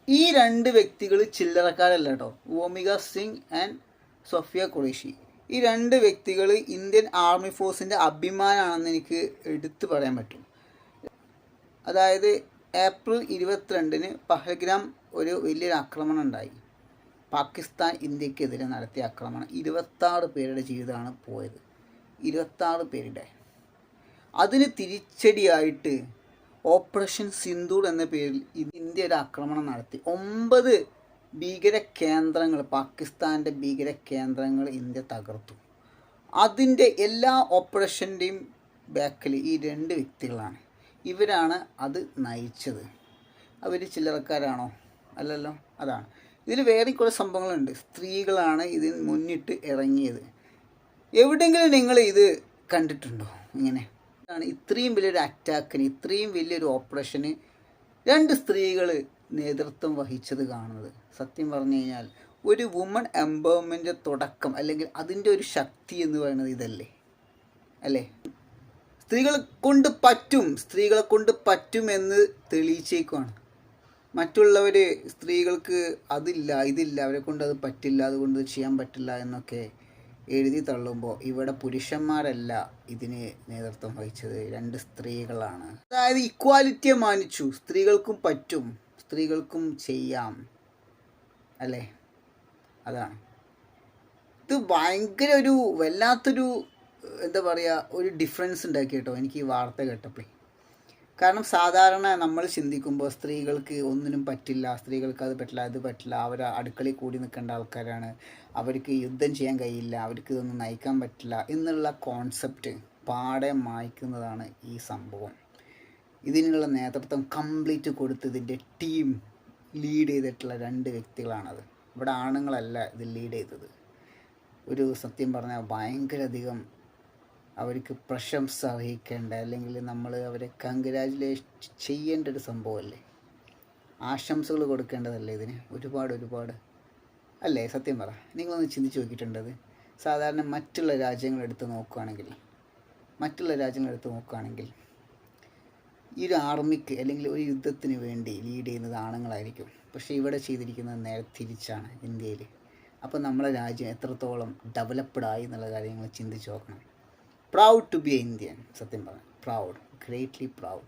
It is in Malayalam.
ഈ രണ്ട് വ്യക്തികൾ ചില്ലറക്കാരല്ല കേട്ടോ. വോമിക സിംഗ് ആൻഡ് സോഫിയ ഖുറേഷി. ഈ രണ്ട് വ്യക്തികൾ ഇന്ത്യൻ ആർമി ഫോഴ്സിൻ്റെ അഭിമാനമാണെന്ന് എനിക്ക് എടുത്തു പറയാൻ പറ്റും. അതായത് ഏപ്രിൽ 22-ന് പഹൽഗ്രാം ഒരു വലിയൊരു ആക്രമണം ഉണ്ടായി. പാകിസ്ഥാൻ ഇന്ത്യക്കെതിരെ നടത്തിയ ആക്രമണം 26 പേരുടെ ജീവിതമാണ് പോയത്. 26 പേരുടെ. അതിന് തിരിച്ചടിയായിട്ട് ഓപ്പറേഷൻ സിന്ദൂർ എന്ന പേരിൽ ഇന്ത്യ ഒരു ആക്രമണം നടത്തി. 9 ഭീകര കേന്ദ്രങ്ങൾ, പാകിസ്ഥാൻ്റെ ഭീകര കേന്ദ്രങ്ങൾ ഇന്ത്യ തകർത്തു. അതിൻ്റെ എല്ലാ ഓപ്പറേഷൻ്റെയും ബാക്കിൽ ഈ രണ്ട് വ്യക്തികളാണ്. ഇവരാണ് അത് നയിച്ചത്. അവർ ചില്ലറക്കാരാണോ? അല്ലല്ലോ. അതാണ്. ഇതിൽ വേറെ കുറേ സംഭവങ്ങളുണ്ട്. സ്ത്രീകളാണ് ഇതിന് മുന്നിട്ട് ഇറങ്ങിയത്. എവിടെയെങ്കിലും നിങ്ങൾ ഇത് കണ്ടിട്ടുണ്ടോ? ഇങ്ങനെ ഇത്രയും വലിയൊരു അറ്റാക്കിന്, ഇത്രയും വലിയൊരു ഓപ്പറേഷന് 2 സ്ത്രീകൾ നേതൃത്വം വഹിച്ചത് കാണുന്നത് സത്യം പറഞ്ഞു കഴിഞ്ഞാൽ ഒരു വുമൺ എംപവർമെൻ്റ് തുടക്കം, അല്ലെങ്കിൽ അതിൻ്റെ ഒരു ശക്തി എന്ന് പറയുന്നത് ഇതല്ലേ അല്ലേ? സ്ത്രീകളെ കൊണ്ട് പറ്റുമെന്ന് തെളിയിച്ചേക്കുവാണ്. മറ്റുള്ളവർ സ്ത്രീകൾക്ക് ഇതില്ല, അവരെ കൊണ്ട് അത് പറ്റില്ല, അതുകൊണ്ട് ചെയ്യാൻ പറ്റില്ല എന്നൊക്കെ എഴുതി തള്ളുമ്പോൾ ഇവിടെ പുരുഷന്മാരല്ല ഇതിന് നേതൃത്വം വഹിച്ചത്, 2 സ്ത്രീകളാണ്. അതായത് ഇക്വാലിറ്റിയെ മാനിച്ചു. സ്ത്രീകൾക്കും പറ്റും, സ്ത്രീകൾക്കും ചെയ്യാം അല്ലേ? അതാണ്. ഇത് ഭയങ്കര ഒരു വല്ലാത്തൊരു എന്താ പറയുക, ഒരു ഡിഫറൻസ് ഉണ്ടാക്കി കേട്ടോ എനിക്ക് ഈ വാർത്ത കേട്ടപ്പോൾ. കാരണം സാധാരണ നമ്മൾ ചിന്തിക്കുമ്പോൾ സ്ത്രീകൾക്ക് ഒന്നിനും പറ്റില്ല, സ്ത്രീകൾക്ക് അത് പറ്റില്ല, ഇത് പറ്റില്ല, അവർ അടുക്കളയിൽ കൂടി നിൽക്കേണ്ട ആൾക്കാരാണ്, അവർക്ക് യുദ്ധം ചെയ്യാൻ കഴിയില്ല, അവർക്ക് ഇതൊന്നും നയിക്കാൻ പറ്റില്ല എന്നുള്ള കോൺസെപ്റ്റ് പാടെ മായ്ക്കുന്നതാണ് ഈ സംഭവം. ഇതിനുള്ള നേതൃത്വം കംപ്ലീറ്റ് കൊടുത്ത് ഇതിൻ്റെ ടീം ലീഡ് ചെയ്തിട്ടുള്ള 2 വ്യക്തികളാണത്. ഇവിടെ ആണുങ്ങളല്ല ഇത് ലീഡ് ചെയ്തത്. ഒരു സത്യം പറഞ്ഞാൽ ഭയങ്കരധികം അവർക്ക് പ്രശംസ അർഹിക്കേണ്ട, അല്ലെങ്കിൽ നമ്മൾ അവരെ കൺഗ്രാജുലേറ്റ് ചെയ്യേണ്ട ഒരു സംഭവമല്ലേ? ആശംസകൾ കൊടുക്കേണ്ടതല്ലേ ഇതിന്? ഒരുപാട് അല്ലേ? സത്യം പറ, നിങ്ങളൊന്ന് ചിന്തിച്ച് നോക്കിയിട്ടുണ്ടത്? സാധാരണ മറ്റുള്ള രാജ്യങ്ങളെടുത്ത് നോക്കുകയാണെങ്കിൽ ഈ ഒരു ആർമിക്ക് അല്ലെങ്കിൽ ഒരു യുദ്ധത്തിന് വേണ്ടി ലീഡ് ചെയ്യുന്നത് ആണുങ്ങളായിരിക്കും. പക്ഷേ ഇവിടെ ചെയ്തിരിക്കുന്നത് നേരെ തിരിച്ചാണ് ഇന്ത്യയിൽ. അപ്പോൾ നമ്മളെ രാജ്യം എത്രത്തോളം ഡെവലപ്ഡ് ആയി എന്നുള്ള കാര്യങ്ങൾ ചിന്തിച്ച് നോക്കണം. Proud to be Indian, സത്യം പറയാം. Proud, greatly proud.